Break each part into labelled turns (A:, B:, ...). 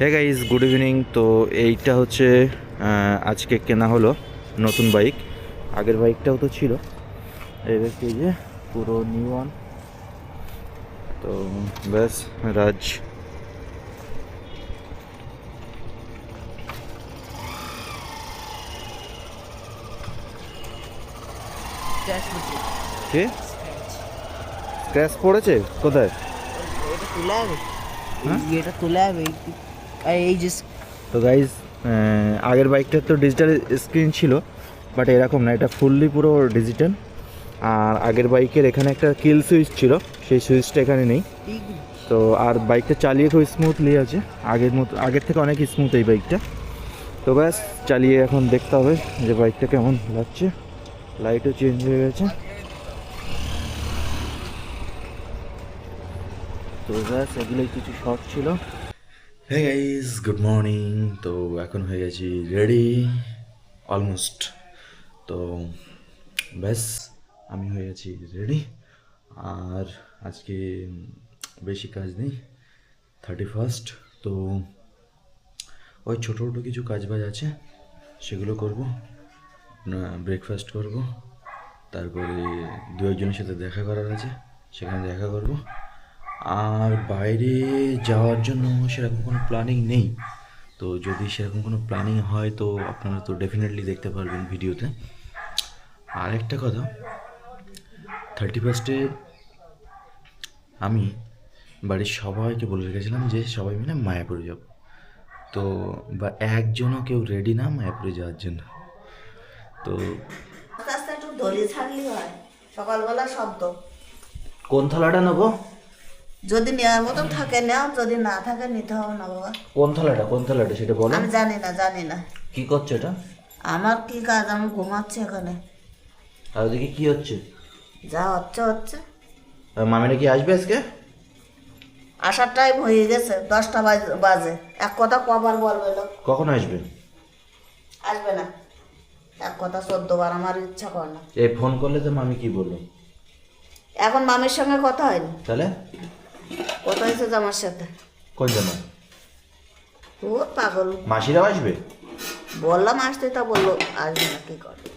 A: Hey guys, good evening. তো এইটা হচ্ছে আজকে কেনা হলো নতুন বাইক। আগের বাইকটাও তো ছিল, এই দেখতে যে পুরো নিউ ওয়ান। তো ব্যাস রাজ কে স্ক্র্যাচ পড়েছে কোথায়?
B: এটা তুলে হবে,
A: হ্যাঁ?
B: এটা তুলে হবে এই যে
A: তো গাইজ, আগের বাইকটার তো ডিজিটাল স্ক্রিন ছিল, বাট এরকম না, এটা ফুললি পুরো ডিজিটাল। আর আগের বাইকের এখানে একটা কিল সুইচ ছিল, সেই সুইচটা এখানে নেই। তো আর বাইকটা চালিয়ে খুব স্মুথলি আছে, আগের থেকে অনেক স্মুথ এই বাইকটা। তো ব্যাস চালিয়ে এখন দেখতে হবে যে বাইকটা কেমন লাগছে। লাইটও চেঞ্জ হয়ে গেছে। তো ব্যাস এগুলোই কিছু শর্ট ছিল। Hey guys, good morning. তো এখন হয়ে গেছি রেডি অলমোস্ট। তো ব্যাস আমি হয়ে গেছি রেডি। আর আজকে বেশি কাজ নেই, 31st। তো ওই ছোটো ছোটো কিছু কাজ বাজ আছে, সেগুলো করব। ব্রেকফাস্ট করব, তারপরে দু একজনের সাথে দেখা করার আছে, সেখানে দেখা করব। আর বাইরে যাওয়ার জন্য সেরকম কোনো প্ল্যানিং নেই। তো যদি সেরকম কোনো প্ল্যানিং হয় তো আপনারা তো ডেফিনেটলি দেখতে পারবেন ভিডিওতে। আর একটা কথা, 31স্টে আমি বাড়ির সবাইকে বলে রেখেছিলাম যে সবাই মিলে মায়াপুরে যাব। তো বা একজনও কেউ রেডি না মায়াপুরে যাওয়ার জন্য। তো
B: আস্তে আস্তে একটু ধরে ছাড়লি হয়, সকালবেলা শব্দ।
A: কোন থালাটা নেবো?
B: যদি নেওয়ার মতন থাকে নেও, যদি না থাকে নিতে হবে না বাবা।
A: কোন থালাটা সেটা বলো।
B: আমি জানি না
A: কি করছো এটা?
B: আমার কি কাজ, আমি ঘুমাচ্ছি এখানে।
A: আর ওদিকে কি হচ্ছে?
B: যা হচ্ছে
A: আর মামিরা কি আসবে আজকে?
B: আসার টাইম হয়ে গেছে, 10টা বাজে। এক কথা কবার বলবে লোক?
A: কখন আসবে?
B: আসবে না, এক কথা 14 বার। আমার ইচ্ছা করে না।
A: এই ফোন করলে তো মামি কি বললো?
B: এখন মামির সঙ্গে কথা হয়নি।
A: তাহলে
B: কথা হয়েছে জামার সাথে।
A: কোন জানো?
B: ও পাগল,
A: মাসিরাও আসবে?
B: বললাম আসতে, তা বললো আসবে না। কি করবে?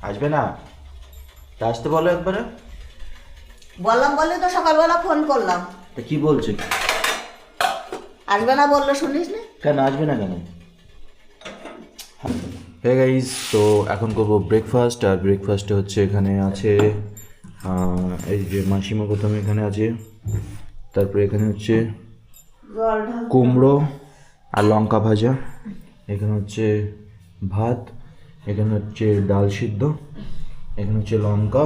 A: আসবে না? তা আসতে বলো একবারে।
B: বললাম বলে তো সকালবেলা ফোন করলাম।
A: তা কি বলছে?
B: আসবে না বললো, শুনিস না?
A: কেন আসবে না কেন? হে গাইস, তো এখন করবো ব্রেকফাস্ট। আর ব্রেকফাস্টে হচ্ছে এখানে আছে এই যে মাসিমা প্রথমে এখানে আছে, তারপরে এখানে হচ্ছে
B: জল ঢাল।
A: কুমড়ো আর লঙ্কা ভাজা, এখানে হচ্ছে ভাত, এখানে হচ্ছে ডাল সিদ্ধ, এখানে হচ্ছে লঙ্কা।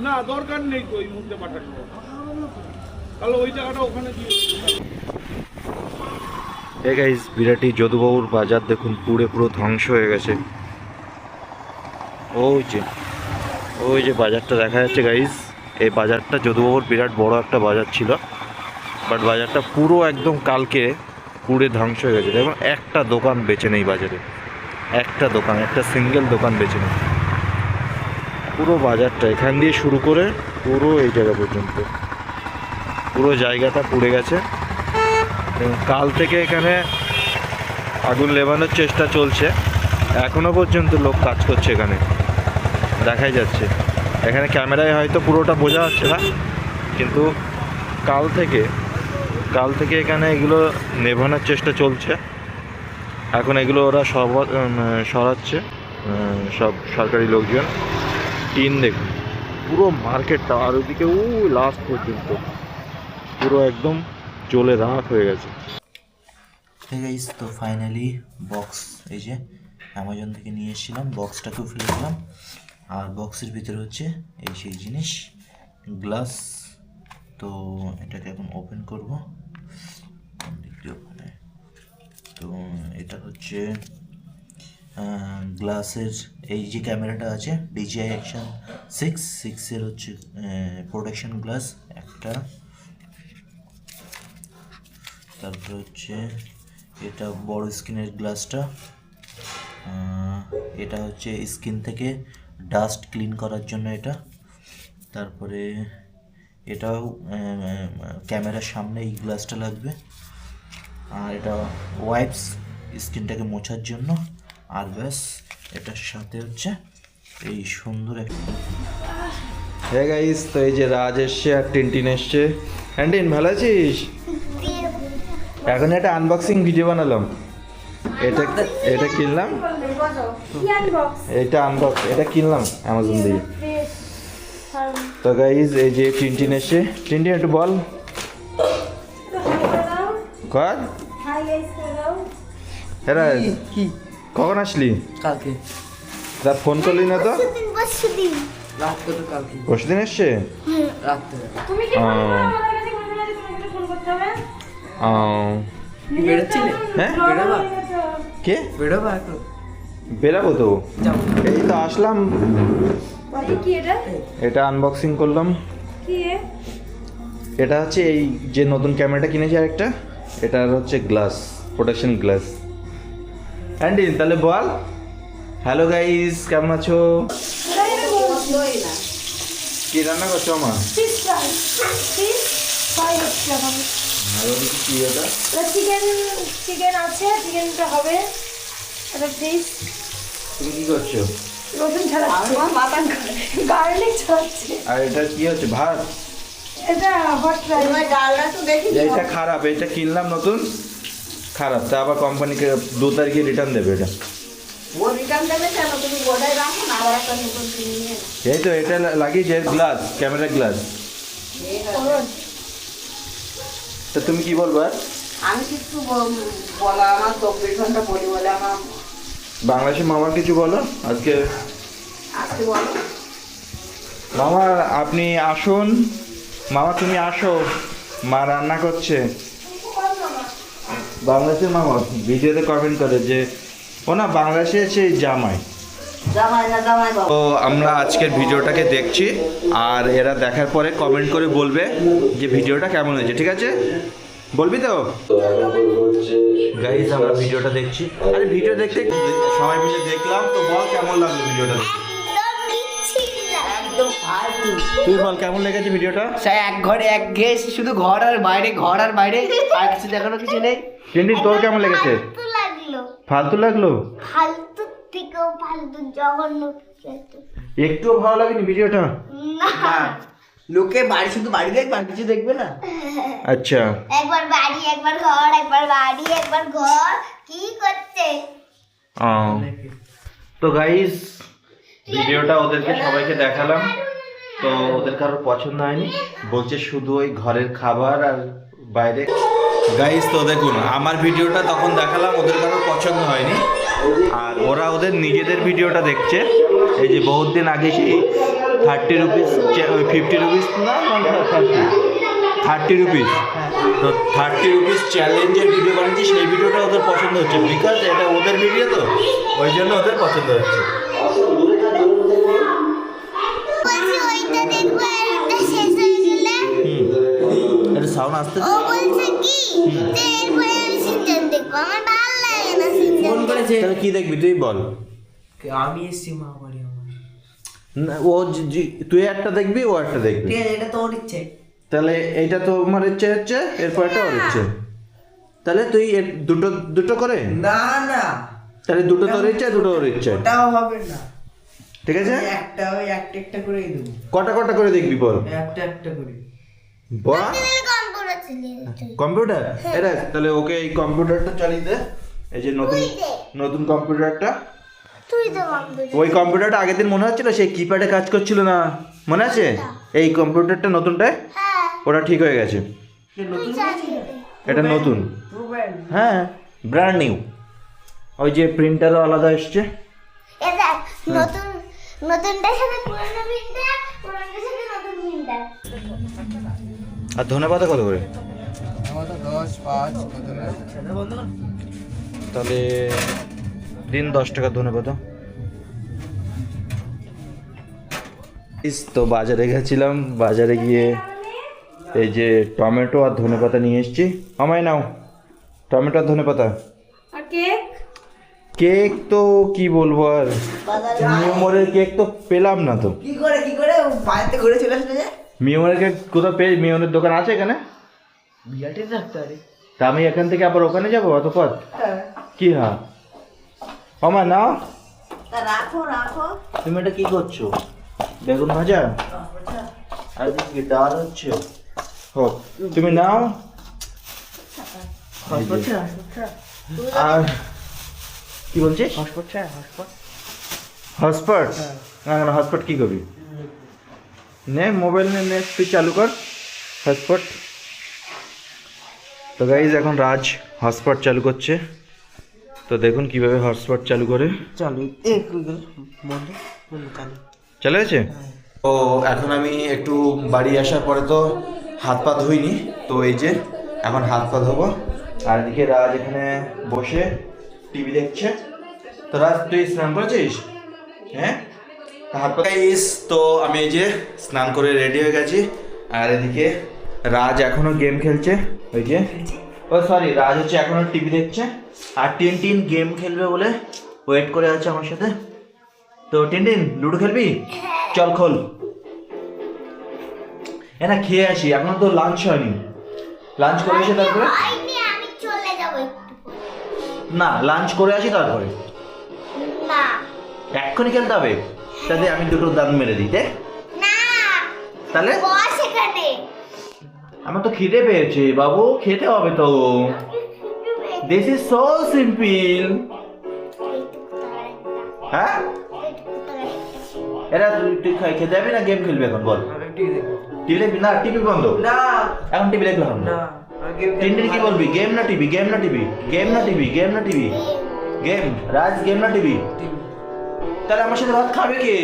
C: না দরকার নেই তো ওই মুহূর্তে পাঠানো, তাহলে ওই জায়গাটা ওখানে দিয়ে।
A: এই গাইস, বিরাটি যদুবাবুর বাজার দেখুন, পুরো ধ্বংস হয়ে গেছে। ওই যে বাজারটা দেখা যাচ্ছে গাইস, এই বাজারটা যদুবাবুর বিরাট বড় একটা বাজার ছিল, বাট বাজারটা পুরো একদম কালকে পুড়ে ধ্বংস হয়ে গেছে। দেখুন, একটা দোকান বেঁচে নেই বাজারে, একটা সিঙ্গেল দোকান বেঁচে নেই। পুরো বাজারটা এখান দিয়ে শুরু করে পুরো এই জায়গা পর্যন্ত পুরো জায়গাটা পুড়ে গেছে। এবং কাল থেকে এখানে আগুন নেভানোর চেষ্টা চলছে, এখনো পর্যন্ত লোক কাজ করছে এখানে, দেখাই যাচ্ছে। এখানে ক্যামেরায় হয়তো পুরোটা বোঝা যাচ্ছে না, কিন্তু কাল থেকে এখানে এগুলো নেভানোর চেষ্টা চলছে। এখন এগুলো ওরা সরাচ্ছে, সব সরকারি লোকজন। টিন দেখুন পুরো মার্কেটটা, আর ওইদিকে লাস্ট পর্যন্ত পুরো একদম জ্বলে রাখ হয়ে গেছে। ঠিক আছে, তো ফাইনালি বক্স এই যে অ্যামাজন থেকে নিয়ে এসেছিলাম, বক্সটাকেও ফেলে দিলাম। আর বক্সের ভিতরে হচ্ছে এই সেই জিনিস গ্লাস। তো এটাকে এখন ওপেন করবো। তো এটা হচ্ছে গ্লাসের এই যে ক্যামেরাটা আছে DJI Action 6 হচ্ছে প্রোটেকশন গ্লাস একটা। তারপরে হচ্ছে এটা বড় স্ক্রিনের গ্লাসটা, এটা হচ্ছে স্ক্রিন থেকে ডাস্ট ক্লিন করার জন্য এটা। তারপরে এটাও ক্যামেরার সামনে এই গ্লাসটা লাগবে। আর এটা ওয়াইপস স্ক্রিনটাকে মোছার জন্য। আর ব্যাস, এটার সাথে হচ্ছে এই সুন্দর একটা। হ্যাঁ গাইস, তো এই যে রাজ এসছে আর টিনটিন এসছে। হ্যান্ডিন ভালো আছিস? এখন একটা আনবক্সিং ভিডিও বানালাম। এটা এটা কিনলাম, এটা কিনলাম অ্যামাজন দিয়ে। তো গাইস এই যে টিনটিন এসছে। টিনটিন একটু বল কর। হ্যাঁ
D: কি
A: কখন আসলি?
D: কালকে
A: তা ফোন করলি না তো?
D: রাত্রে তো কালকে
A: পরশুদিন এসছে?
D: রাত্রে
E: তুমি কি বলছো আমার কাছে বলতে পারি তোমাকে ফোন করতে হবে?
D: বেরোচ্ছিলে?
A: হ্যাঁ?
D: বেরোবা?
A: কে
D: বেরোবা এখন?
A: বেরাবো তো,
D: যাও।
A: এই তো আসলাম।
E: বলি কি এটা?
A: এটা আনবক্সিং করলাম।
E: কি এ?
A: এটা হচ্ছে এই যে নতুন ক্যামেরাটা কিনেছি আরেকটা, এটার হচ্ছে গ্লাস, প্রোটেকশন গ্লাস। অ্যান্ডি তাহলে বল হ্যালো গাইস, কেমন আছো? কি রান্না করছো মা?
E: Fish fry. ফিশ ফ্রাই হচ্ছে এখন।
A: আর ওদিকে কি এটা?
E: চিকেন আছে, চিকেনটা হবে। এটা ফিশ
A: তুমি কি করছো?
E: রসুন ছাড়াচ্ছে, গার্লিক ছাড়াচ্ছে।
A: আর এটা কি হচ্ছে? ভাত?
E: এটা হট ফ্রাই।
B: তোমার ডালটা তো দেখি
A: এটা খারাপ, এটা কিনলাম নতুন, খারাপ। তা আবার কোম্পানিকে 2 তারিখে রিটার্ন দেবে এটা।
B: ও রিটার্ন দেবে কেন? তুমি গোটাই রাখো না, আবার একটা নতুন কিনে নিয়ে নাও।
A: এই তো এটা লাগিয়েছে গ্লাস, ক্যামেরা গ্লাস। তা তুমি কি বলবো আর?
B: আমি কিছু বলা, আমার 24 ঘন্টা বলি বলে আমার
A: বাংলাদেশে মামার কিছু বলো আজকে।
B: আসতে বলো।
A: মামা আপনি আসুন, মামা তুমি আসো, মা রান্না করছে। বাংলাদেশের মামা ভিডিওতে কমেন্ট করে যে ও না বাংলাদেশে সেই জামাই।
B: জামাই না জামাই বাবা।
A: তো আমরা আজকের ভিডিওটাকে দেখছি, আর এরা দেখার পরে কমেন্ট করে বলবে যে ভিডিওটা কেমন হয়েছে, ঠিক আছে? বলবি তো? গাইস আমরা ভিডিওটা দেখছি, আরে ভিডিও দেখতে সবাই মিলে দেখলাম, তো বল কেমন লাগলো ভিডিওটা?
D: একদম ফালতু।
A: তুই বল কেমন লেগেছে ভিডিওটা?
D: সেই এক ঘরে এক গেস, শুধু ঘর আর বাইরে, ঘর আর বাইরে, আর কিছু দেখানো কিছু নেই।
A: কিন্তু তোর কেমন লেগেছে? ফালতু লাগলো?
F: ফালতু থেকেও ফালতু জঘন্য কিছু।
A: একটুও ভালো লাগেনি ভিডিওটা?
D: না, লোকে বাড়ি শুধু বাড়ি দেখবে আর কিছু দেখবে না।
A: আচ্ছা,
F: একবার বাড়ি একবার ঘর, একবার বাড়ি একবার ঘর, কি করছে?
A: তো গাইস ভিডিওটা ওদেরকে সবাইকে দেখালাম, তো ওদের কারোর পছন্দ হয়নি, বলছে শুধু ওই ঘরের খাবার আর বাইরে। গাইস তো দেখুন আমার ভিডিওটা তখন দেখালাম, ওদের কারোর পছন্দ হয়নি, আর ওরা ওদের নিজেদের ভিডিওটা দেখছে। এই যে বহুত দিন আগে সেই 30 রুপিস 50 রুপিস না 30 রুপিস, তো 30 রুপিস চ্যালেঞ্জের ভিডিও বানিয়েছি, সেই ভিডিওটা ওদের পছন্দ হচ্ছে, বিকজ এটা ওদের ভিডিও তো ওই জন্য ওদের পছন্দ হচ্ছে।
F: বলছি ওইটা দেখবো আর এটা শেষ হয়ে গেলে
A: এটা সাউন্ড আসতে
F: ও বলছে কি যে এরপরে আমি সিনচান দেখবো, আমার ভালো লাগে না সিনচান।
D: ফোন করেছে।
A: তাহলে কি দেখবি তুই বল?
D: আমি এসছি মা বাড়ি আমার।
A: না, ও তুই একটা দেখবি, ও একটা দেখবি।
D: ঠিক আছে, এটা তোর ইচ্ছে।
A: তাহলে এইটা তো আমার ইচ্ছে হচ্ছে, এরপর এটা ওর ইচ্ছে, তাহলে তুই দুটো দুটো করে।
D: না না,
A: তাহলে দুটো তোর ইচ্ছে, দুটো ওর ইচ্ছে,
D: ওটাও হবে না।
A: ঠিক আছে?
D: একটা ওই একটা একটা করে দেবো,
A: কটা কটা করে দেখবি বল?
D: একটা একটা করে।
A: বল
F: কম্পিউটার চালিয়ে তুই
A: কম্পিউটার, এটা তাহলে ওকে এই কম্পিউটারটা চালিয়ে দে, এই যে নতুন নতুন কম্পিউটারটা।
F: তুই তো কম্পিউটার।
A: ওই কম্পিউটারটা আগের দিন মনে হচ্ছিল সেই কিপ্যাডে কাজ করছিল না, মনে আছে? এই কম্পিউটারটা নতুনটায়
F: হ্যাঁ
A: ওটা ঠিক হয়ে গেছে, এটা নতুন, হ্যাঁ ব্র্যান্ড নিউ। ওই যে প্রিন্টারও আলাদা এসছে।
F: এ দেখ নতুন নতুনটার সাথে পুরনো প্রিন্টার, পুরনোটার সাথে নতুন প্রিন্টার।
A: আর ধনেপাতা কত করে? তাহলে দিন 10 টাকা ধনেপাতা। তো বাজারে গেছিলাম, বাজারে গিয়ে এই যে টমেটো আর ধনেপাতা নিয়ে এসেছি। আমায় নাও টমেটো আর ধনেপাতা।
E: আর কেক?
A: কেক তো কি বলবো আর, মিওমরের কেক তো পেলাম না তো।
D: কি করে বাড়িতে ঘুরে চলে আসলে যে
A: মিওমরের কেক কোথাও পেয়ে? মিওমরের দোকান আছে এখানে?
D: বিরাটে রাখতে পারে।
A: তা আমি এখান থেকে আবার ওখানে যাবো অত পথ? কি হ্যাঁ আমার নাও।
B: তা রাখো রাখো।
A: তুমি এটা কি করছো? বেগুন ভাজা আর কি ডাল হচ্ছে? হো তুমি নাও। আর কি বলছিস? হটস্পট? না না হটস্পট কি করবি? নে মোবাইল নে, নেট তুই চালু কর হটস্পট। তো গাইজ এখন রাজ হটস্পট চালু করছে, তো দেখুন কিভাবে হটস্পট চালু করে।
D: চালু বন্ধ চালু
A: চলে গেছে? তো এখন আমি একটু বাড়ি আসার পরে তো হাত পা ধুইনি, তো এই যে এখন হাত পা ধোবো। আর এদিকে রাজ এখানে বসে টিভি দেখছে। তো রাজ তুই স্নান করেছিস? হ্যাঁ হাত পা। তো আমি এই যে স্নান করে রেডি হয়ে গেছি, আর এদিকে রাজ এখনো গেম খেলছে। ওই যে ও সরি, রাজ হচ্ছে এখনো টিভি দেখছে, আর টিন গেম খেলবে বলে ওয়েট করে আছে আমার সাথে। তো টিন লুডো খেলবি? চল খোল। না খেয়ে আসি, এখনো তো লাঞ্চ হয়নি। লাঞ্চ করে এসে তারপরে?
F: হয়নি, আমি চলে যাব একটু।
A: না লাঞ্চ করে আসি তারপরে।
F: না
A: এক্ষুনি খেলতে হবে? তাহলে আমি দুটো দান মেরে দিই তাই?
F: না
A: তাহলে
F: বস এখানে।
A: আমার তো খিদে পেয়েছে বাবু, খেতে হবে তো। This is so simple. হ্যাঁ এরা তুই খেতে যাবি না গেম খেলবি এখন বল? টিভি দেখবি? না টিভি বন্ধ,
D: না
A: এখন টিভি দেখলে হবে না। টিন্ডিন কি বলবি? গেম না টিভি? গেম না টিভি? গেম না টিভি? গেম না টিভি? গেম। রাজ গেম না টিভি? তাহলে আমার সাথে ভাত খাবে কে?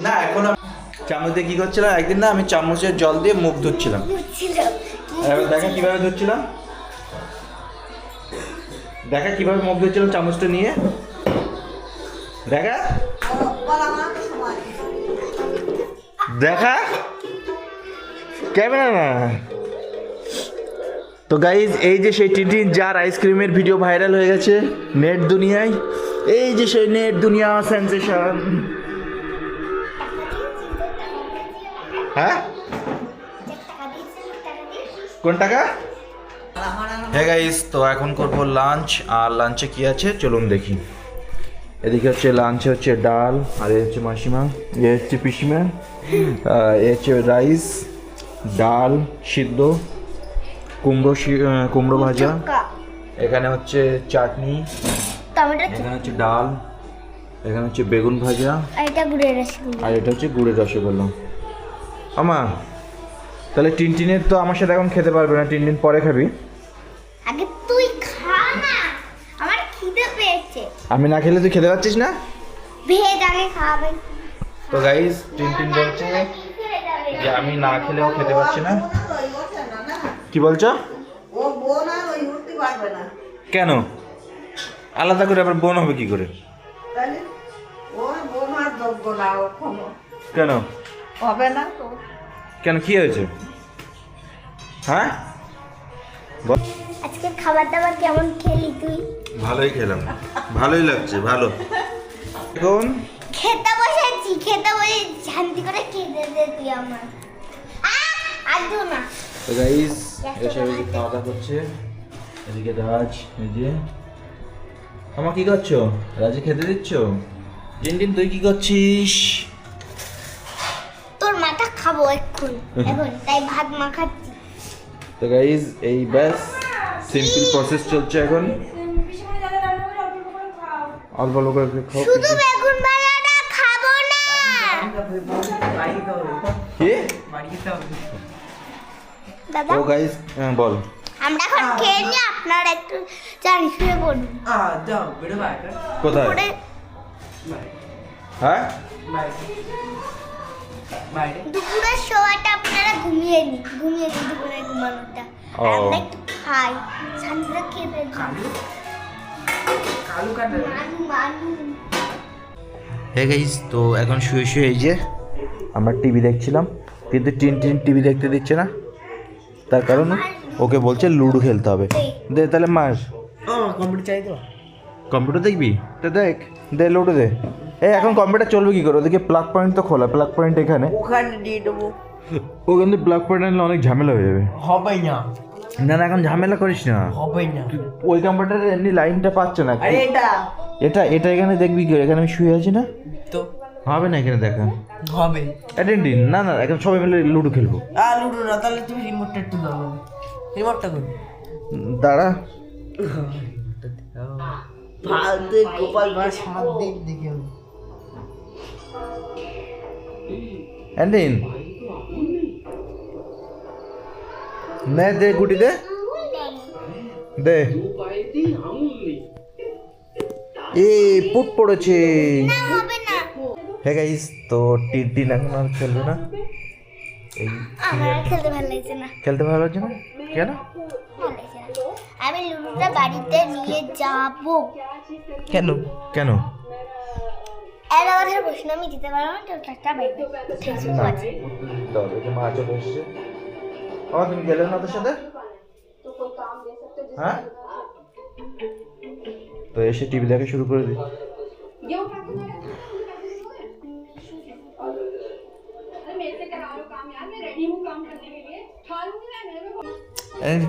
A: না এখন চামচ দিয়ে কি করছিলাম, একদিন না আমি চামচের জল দিয়ে মুখ ধুচ্ছিলাম। এবার দেখা কিভাবে ধুচ্ছিলাম, দেখা কিভাবে মুখ ধুচ্ছিলাম চামচটা নিয়ে, দেখা দেখা ক্যামেরা না। তো গাইজ এই যে সেই টিনটিন যার আইসক্রিমের ভিডিও ভাইরাল হয়ে গেছে নেট দুনিয়ায়, এই যে সেই নেট দুনিয়া সেন্সেশন। হ্যাঁ কোন টাকা? হ্যাঁ গাইজ তো এখন করবো লাঞ্চ, আর লাঞ্চে কি আছে চলুন দেখি। এদিকে হচ্ছে লাঞ্চে হচ্ছে ডাল, আর এ হচ্ছে মাসিমা, এ হচ্ছে পিসিমা, এ হচ্ছে রাইস, ডাল সিদ্ধ, কুমড়ো ভাজা, এখানে হচ্ছে চাটনি, এখানে হচ্ছে ডাল, এখানে হচ্ছে বেগুন ভাজা,
F: এটা গুড়ের রসগোল্লা,
A: আর এটা হচ্ছে গুড়ের রসগোল্লা। আমা তাহলে টিনটিনের তো আমার সাথে এখন খেতে পারবে না, টিনটিন পরে খাবি।
F: আগে তুই খা না, আমার খিদে পেয়েছে।
A: আমি না খেলে তুই খেতে পাচ্ছিস না?
F: ভেজ আগে খাবে।
A: তো গাইস টিনটিন বলছে যে আমি না খেলেও খেতে পাচ্ছি না। কি বলছো?
B: ও বোন আর ওই উঠতে পারবে না।
A: কেন আলাদা করে আবার বোন হবে কি করে?
B: তাহলে ও বোন আর যোগ্য না ওখানে।
A: কেন
B: হবে না তো?
A: কেন কি হয়েছে? হ্যাঁ
F: আজকে খাবার দাবার কেমন খেলি তুই?
A: ভালোই খেলাম, ভালোই লাগছে, ভালো। এখন
F: খেতে বসেছি, খেতে বসে শান্তি করে খেতে দে তুই আমার। আর দু না।
A: তো গাইস এসে খাওয়া দাওয়া করছে, এদিকে রাজ এই যে। আমার কি করছো? রাজে খেতে দিচ্ছ? টিনটিন তুই কি করছিস?
F: তোর মাথা খাবো এখন, তাই ভাত মাখাচ্ছি।
A: তো গাইস এই ব্যাস সিম্পল প্রসেস চলছে এখন। অল্প অল্প করে খাও।
F: শুধু বেগুন ভাজাটা খাবো না।
A: কি?
F: দাদা
A: ও গাইস বল।
F: আমরা এখন খেয়ে নিয়ে আপনারা একটু জানি শুয়ে পড়ুন
A: কোথায়?
F: পরে
A: হ্যাঁ
F: দুপুরের সময়টা আপনারা ঘুমিয়ে নিন দুপুরে ঘুমানোটা
A: ও।
F: আমরা একটু খাই শান্তিতে খেতে মানু
A: হে গাইস, তো এখন শুয়ে শুয়ে এই যে আমরা টিভি দেখছিলাম, কিন্তু টিভি দেখতে দিচ্ছে না। তার কারণ ওকে বলছে লুডো খেলতে হবে। দে তাহলে মার।
D: কম্পিউটার চাই তো।
A: কম্পিউটার দেখবি তো দেখ, দে লুডো দে। এই এখন কম্পিউটার চলবে কি করে? ওদিকে প্লাগ পয়েন্ট তো খোলা, প্লাগ পয়েন্ট এখানে।
D: ওখানে দিয়ে দেবো।
A: ও কিন্তু প্লাগ পয়েন্ট আনলে অনেক ঝামেলা হয়ে যাবে।
D: হবে না,
A: না না এখন ঝামেলা করিস না।
D: হবে না।
A: ওই কম্পিউটারে এমনি লাইনটা পাচ্ছে না।
D: আরে
A: এটা এখানে দেখবি কি? এখানে আমি শুয়ে আছি না,
D: তো
A: হবে না এখানে দেখা।
D: হবে।
A: অ্যাটেন্ডিন না না, এখন সবাই মিলে লুডো খেলবো।
D: লুডো না, তাহলে তুমি রিমোটটা একটু দাও। রিমোটটা কই?
A: দাঁড়া।
D: ফালতু গোপাল ভাঁড় সাত দিন দেখে হবে।
A: অ্যান্ডিন নে, দে গুটি দে দে। এ পুট পড়েছে।
F: হবে না
A: হে গাইস, তো টিন এখন আর খেলবে না। এই
F: আমার খেলতে ভালো লাগছে না
A: খেলতে ভালো লাগছে না কেন?
F: ভালো লাগছে না। আমি লুডোটা বাড়িতে নিয়ে যাবো।
A: কেন কেন?
F: এর আমাদের প্রশ্ন আমি দিতে পারবো না, তো একটা বাইরে ফেসবুক আছে।
A: তবে যে মা চলে এসছে। তুমি গেলে না ওদের সাথে? হ্যাঁ, তো এসে টিভি দেখা শুরু করে দিই।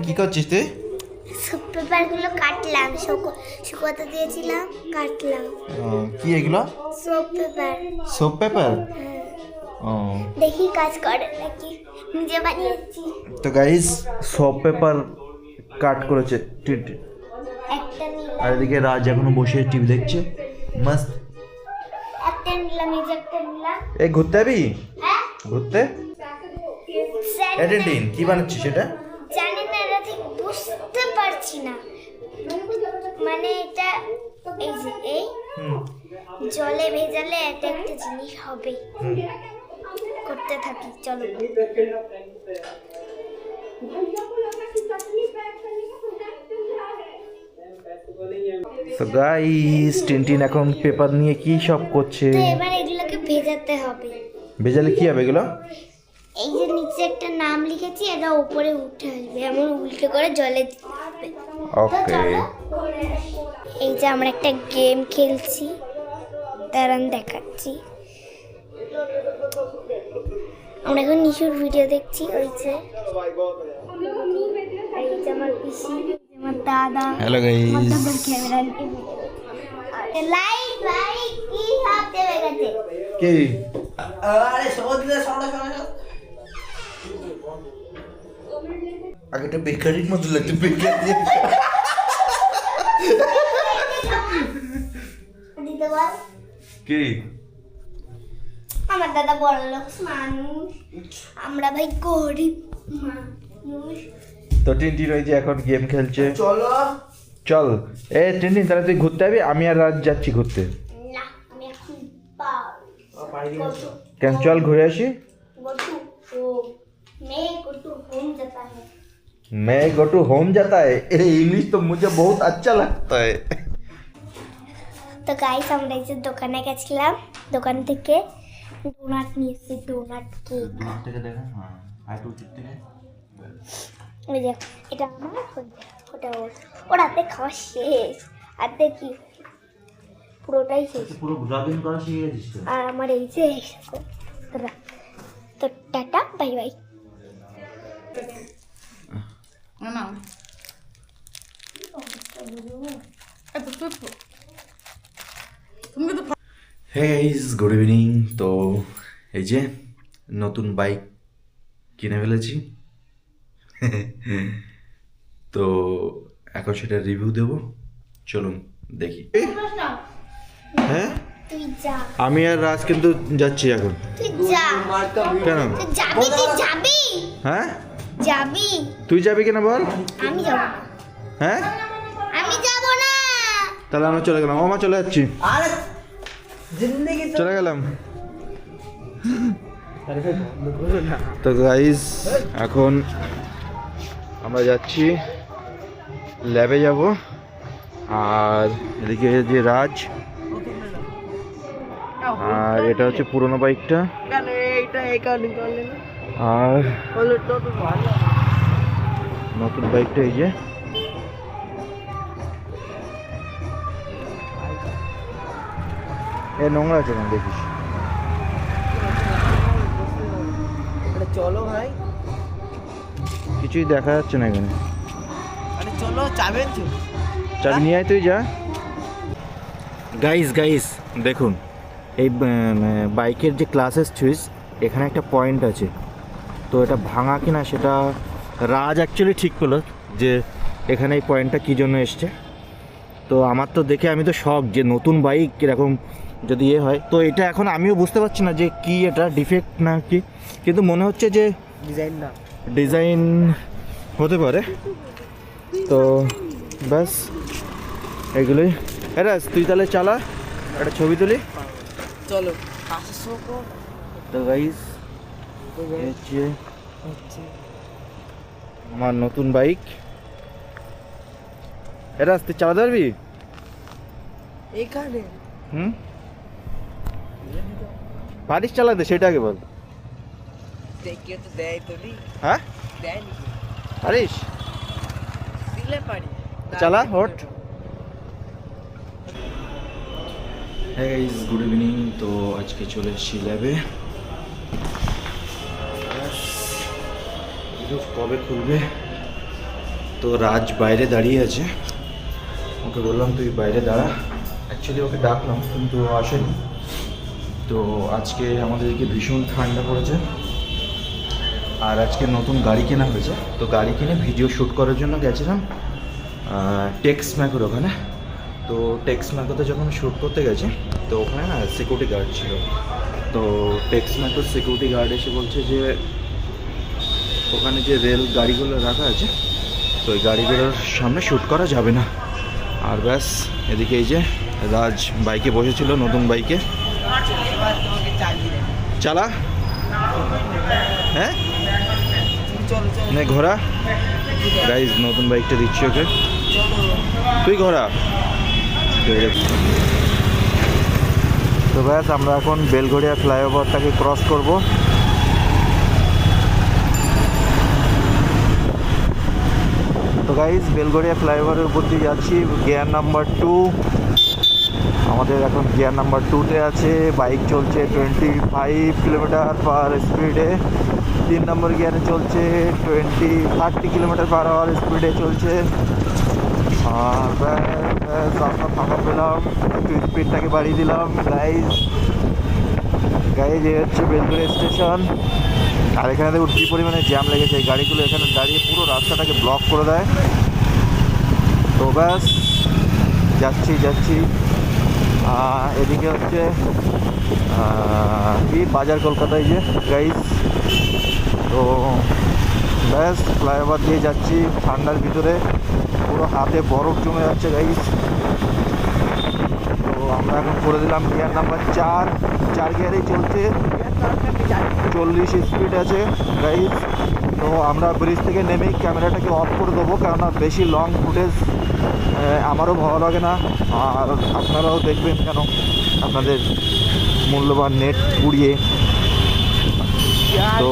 A: কি করছিস তুই?
F: সব পেপারগুলো কাটলাম, শুকোতে দিয়েছিলাম, কাটলাম।
A: কি এগুলো?
F: সব পেপার।
A: Soap paper. ও,
F: দেখি কাজ করে নাকি, নিজে বানিয়েছি।
A: তো গাইস সোপ পেপার কাট করেছে
F: একটা নিলাম,
A: আর এদিকে রাজ এখনো বসে টিভি দেখছে মস্ত।
F: একটা নিলাম, এই যে একটা নিলাম।
A: এই ঘুরতে যাবি?
F: হ্যাঁ
A: ঘুরতে? অ্যাটেন্ডিন কি বানাচ্ছিস সেটা?
F: জানি না, এটা ঠিক বুঝতে পারছি না। মানে এটা এই যে এই জলে ভেজালে এটা একটা জিনিস হবে। করতে থাকি, চলো।
A: তো গাইস টিনটিন এখন পেপার নিয়ে কি সব করছে।
F: তো এবার এগুলোকে ভেজাতে হবে।
A: ভেজালে কি হবে এগুলো?
F: এই যে নিচে একটা নাম লিখেছি, এটা উপরে উঠে আসবে, এমন উল্টো করে জলে দিতে হবে। তো
A: ওকে।
F: চলো। এই যে আমরা একটা গেম খেলছি, দাঁড়ান দেখাচ্ছি। আমরা এখন নিশুর ভিডিও দেখছি। ওই যে এই যে আমার পিসি, আমার দাদা,
A: হ্যালো গাইস।
F: আমার দাদার ক্যামেরা লাইট লাইট কি সব দেবে গেছে।
A: কি?
D: আরে সমুদ্রে সরা
A: আগেটা বেকারির মতো লাগছে, বেকারি।
F: দিতে বল।
A: কি?
F: আমার দাদা বড় লোক মানুষ, আমরা ভাই গরিব মানুষ।
A: তো টিনটিন ওই যে এখন গেম খেলছে।
D: চলো।
A: চল এ টিনটিন, তাহলে তুই ঘুরতে যাবি, আমি আর রাজ যাচ্ছি ঘুরতে।
F: না আমি এখন পারবো।
A: কেন? চল ঘুরে আসি।
F: गोटू होम, मैं गोटू होम जाता है।
A: मैं गो टू होम जाता है। ये इंग्लिश तो मुझे बहुत अच्छा लगता है।
F: তো গাইস আমরা এই যে দোকানে গেছিলাম, দোকান থেকে ডোনাট নিয়ে এসেছি, ডোনাট কেক। ওই যে এটা আমার, ওটা ওর, ওরাতে খাওয়া শেষ, আর দেখি পুরোটাই শেষ।
A: পুরো ব্লগিং করা শিখে গেছিস তো?
F: আর আমার এই যে তো tata bye bye.
A: Hey guys, good evening. তো এই যে নতুন বাইক কিনে ফেলেছি। তো এখন সেটা রিভিউ দেব, চলুন দেখি। হ্যাঁ,
F: তুই যা,
A: আমি আর রাজ কিন্তু যাচ্ছি এখন।
F: তুই যা,
A: কেন?
F: তুই যাবি, তুই যাবি।
A: হ্যাঁ,
F: যাবি?
A: তুই যাবি কিনা বল?
F: আমি যাব না।
A: হ্যাঁ
F: আমি যাব না।
A: তাহলে আমরা চলে গেলাম। মামা চলে যাচ্ছি,
D: আরে জিন্দেগি তো
A: চলে গেলাম। তো গাইস এখন আমরা যাচ্ছি ল্যাবে যাব। আর এদিকে যে রাজ, আর এটা হচ্ছে পুরোনো বাইকটা,
D: কেন এইটা এই কারণে করলে না
A: আর
D: হলো তো ভালো।
A: নতুন বাইকটা এই যে। এ নোংরা আছে কেন দেখিস?
D: আরে চলো ভাই,
A: কিছুই দেখা যাচ্ছে না এখানে।
D: আরে চলো যাবেন তো।
A: চাবি নিয়ে আয়, তুই যা। গাইস গাইস দেখুন, এই বাইকের যে ক্লাসেস সুইচ, এখানে একটা পয়েন্ট আছে। তো এটা ভাঙা কিনা সেটা রাজ অ্যাকচুয়ালি ঠিক পেলো যে এখানে এই পয়েন্টটা কী জন্য এসছে। তো আমার তো দেখে আমি তো শক যে নতুন বাইক এরকম যদি হয়। তো এটা এখন আমিও বুঝতে পারছি না যে কি এটা ডিফেক্ট না কি, কিন্তু মনে হচ্ছে যে
D: ডিজাইন না,
A: ডিজাইন হতে পারে। তো ব্যাস এগুলোই। এরা তুই তাহলে চালা, একটা ছবি তুলি।
D: চলো পাশে শোকো
A: তো গাইস হচ্ছে আমার নতুন বাইক। এরা তুই চালাতে পারবি?
D: এইখানে
A: হুম, পারিস চালাতে? সেটা আগে বল।
D: দেখে তো দেয় তো নি,
A: হ্যাঁ
D: দেয় নি,
A: পারিস?
D: দিলে পারি।
A: চালা হট। হ্যাঁ গাইস, গুড ইভিনিং। তো আজকে চলে এসেছি ল্যাবে। কবে খুলবে? তো রাজ বাইরে দাঁড়িয়ে আছে, ওকে বললাম তুই বাইরে দাঁড়া। অ্যাকচুয়ালি ওকে ডাকলাম কিন্তু আসেনি। তো আজকে আমাদেরকে ভীষণ ঠান্ডা পড়েছে, আর আজকে নতুন গাড়ি কেনা হয়েছে। তো গাড়ি কিনে ভিডিও শ্যুট করার জন্য গেছিলাম টেক্স ম্যাকোর ওখানে। তো টেক্স ম্যাকোতে যখন শ্যুট করতে গেছে, তো ওখানে না সিকিউরিটি গার্ড ছিল। তো টেক্স ম্যাকোর সিকিউরিটি গার্ড এসে বলছে যে ওখানে যে রেল গাড়িগুলো রাখা আছে, তো ওই গাড়িগুলোর সামনে শ্যুট করা যাবে না। আর ব্যাস এদিকে এই যে রাজ বাইকে বসেছিল, নতুন বাইকে।
D: এবার তোমাকে চালিয়ে দেয়।
A: চালা। হ্যাঁ
D: চলো চলো
A: নে ঘোরা। গাইজ নতুন বাইকটা দিচ্ছি ওকে, তুই ঘোরা। তো ব্যাস আমরা এখন বেলঘড়িয়া ফ্লাইওভারটাকে ক্রস করব। তো গাইজ বেলঘড়িয়া ফ্লাইওভারের উপর দিয়ে যাচ্ছি, গিয়ার নাম্বার 2। আমাদের এখন গিয়ার নাম্বার 2-তে আছে। বাইক চলছে 25 কিলোমিটার পার স্পিডে। 3 নম্বর গিয়ারে চলছে 30 কিলোমিটার পার আওয়ার স্পিডে চলছে। আর ব্যাস আমরা ফাঁকা পেলাম, একটু স্পিডটাকে বাড়িয়ে দিলাম। গাইজ এই হচ্ছে বেলঘড়িয়া স্টেশন। আর এখানে দেখুন কী পরিমাণে জ্যাম লেগেছে। এই গাড়িগুলো এখানে দাঁড়িয়ে পুরো রাস্তাটাকে ব্লক করে দেয়। তো ব্যাস যাচ্ছি। এদিকে হচ্ছে কি বাজার কলকাতায় যে গাইজ। তো ব্যাস ফ্লাইওভার দিয়ে যাচ্ছি ঠান্ডার ভিতরে, পুরো হাতে বরফ জমে যাচ্ছে গাইজ। তো আমরা এখন করে দিলাম গিয়ার নাম্বার 4 গিয়ারেই চলছে, 40 স্পিড আছে গাইজ। তো আমরা ব্রিজ থেকে নেমেই ক্যামেরাটাকে অফ করে দেবো, কেননা বেশি লং ফুটেজ আমারও ভালো লাগে না, আর আপনারাও দেখবেন কেন আপনাদের মূল্যবান নেট পুড়িয়ে। তো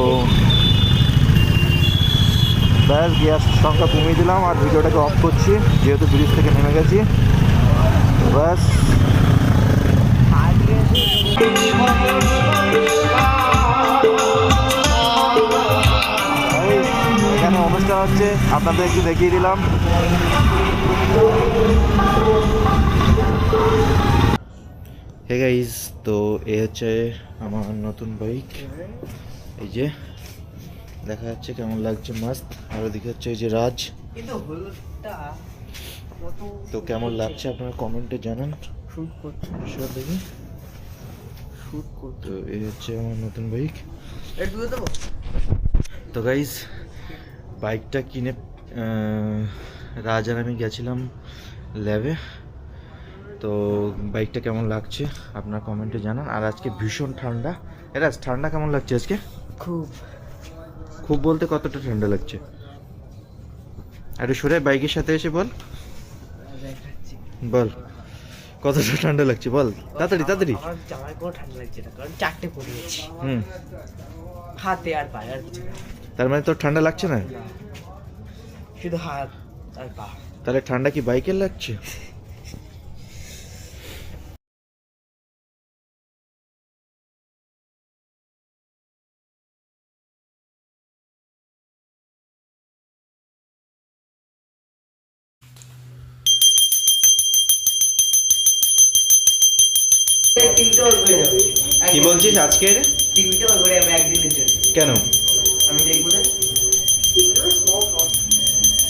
A: ব্যাস গ্যাস সংখ্যা কমিয়ে দিলাম আর ভিডিওটাকে অফ করছি, যেহেতু ব্রিজ থেকে নেমে গেছি। ব্যাস এখানে অনুষ্ঠান হচ্ছে, আপনাদের একটু দেখিয়ে দিলাম। হে গাইস, তো এ হচ্ছে আমার নতুন বাইক। এই যে দেখা যাচ্ছে কেমন লাগছে, মাস্ত। আর ওদিকে হচ্ছে এই যে রাজ।
D: কিন্তু হলুদটা
A: তো কেমন লাগছে আপনারা কমেন্টে জানান।
D: শুট করছে,
A: সব দেখি।
D: শুট করছে।
A: তো এই হচ্ছে আমার নতুন বাইক।
D: একটু দেবো।
A: তো গাইস বাইকটা কিনে রাজ আর আমি গেছিলাম ল্যাবে। তো বাইকটা কেমন লাগছে আপনার কমেন্টে জানান। আর আজকে ভীষণ ঠান্ডা। এরা ঠান্ডা কেমন লাগছে আজকে?
D: খুব
A: খুব বলতে কতটা ঠান্ডা লাগছে? আরে সরে বাইকের সাথে এসে বল বল কতটা ঠান্ডা লাগছে বল তাড়াতাড়ি তাড়াতাড়ি।
D: আমার জামায় কোনো ঠান্ডা লাগছে না, কারণ 4টে পরিয়েছি
A: হুম,
D: হাতে আর পায়ে, আর কিছু না।
A: তার মানে তোর ঠান্ডা লাগছে না?
D: শুধু হাত আর পা।
A: তাহলে ঠান্ডা কি বাইকের লাগছে? কি বলছিস আজকে?
D: টিভিটা ঘুরে যাবে একদিনের জন্য।
A: কেন?
D: আমি দেখবো না।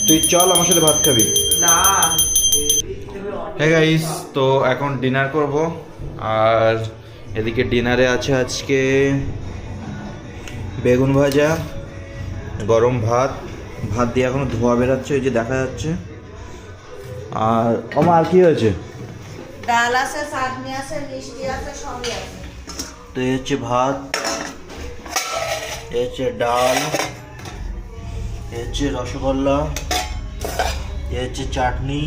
A: তুই চল আমার সাথে ভাত খাবি।
D: না
A: হ্যাঁ গাইস, তো এখন ডিনার করব। আর এদিকে ডিনারে আছে আজকে বেগুন ভাজা, গরম ভাত, ভাত দিয়ে এখনো ধোয়া বেরাচ্ছে ওই যে দেখা যাচ্ছে। আর আমার আর কি হয়েছে?
B: ডাল আছে, চাটনি আছে, মিষ্টি আছে, সবই আছে।
A: তো এই হচ্ছে ভাত, এই হচ্ছে ডাল, এই হচ্ছে রসগোল্লা, এই হচ্ছে চাটনি।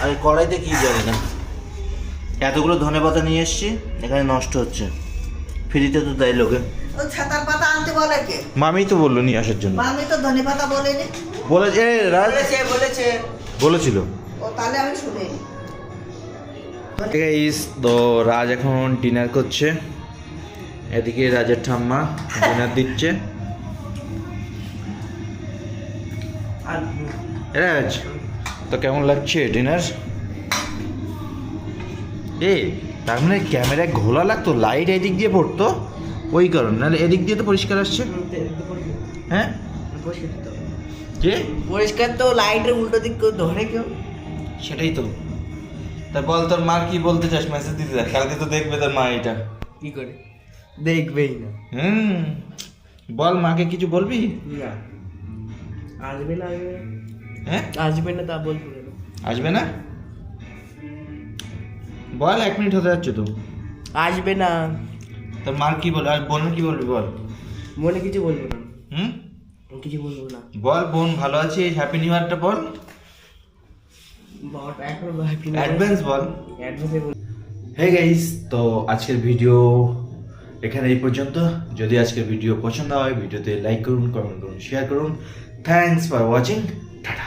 A: আর এই কড়াইতে কি জানি না, এতগুলো ধনেপাতা নিয়ে এসছি, এখানে নষ্ট হচ্ছে। ফ্রিতে তো দেয় লোকে।
B: ওই ছাতার পাতা আনতে বলে কে?
A: মামি তো বললো নিয়ে আসার জন্য।
B: আমি তো ধনে পাতা বলিনি।
A: বলেছে রাজ
D: বলেছে
A: বলেছিল।
B: ও তাহলে আমি শুনিনি।
A: গাইস, তো রাজ এখন ডিনার করছে, এদিকে রাজের ঠাম্মা ডিনার দিচ্ছে।
D: আর
A: রাজ, তো কেমন লাগছে ডিনার? তার মানে ক্যামেরায় ঘোলা লাগতো, লাইট এদিক দিয়ে পড়তো ওই কারণে, নাহলে এদিক দিয়ে তো পরিষ্কার আসছে। হ্যাঁ কে
D: পরিষ্কার তো, লাইটের উল্টো দিক কেউ ধরে কেউ।
A: সেটাই তো। তা বল তোর মা কি বলতে চাস, মেসেজ দিতে যা, কালকে তো দেখবে তোর মা এটা।
D: কি করে দেখবেই না?
A: বল মাকে কিছু বলবি?
D: না আসবে না, আসবে না।
A: হ্যাঁ
D: আসবে না তা বলবো না।
A: আসবে না? বল, 1 মিনিট হতে যাচ্ছে তো।
D: আসবে না,
A: তোর মার কি বল, আর বোন কি বলবি বল।
D: মনে কিছু বলবো না,
A: হুম
D: কিছু বলবো না।
A: বল বোন ভালো আছি, হ্যাপি নিউ ইয়ারটা বল,
D: বাবাটা এখনো হ্যাপি
A: অ্যাডভান্স বল।
D: অ্যাডভান্সে বল।
A: হে গাইস, তো আজকের ভিডিও এখানে এই পর্যন্ত। যদি আজকের ভিডিও পছন্দ হয়, ভিডিওতে লাইক করুন, কমেন্ট করুন, শেয়ার করুন। Thanks for watching. টাটা।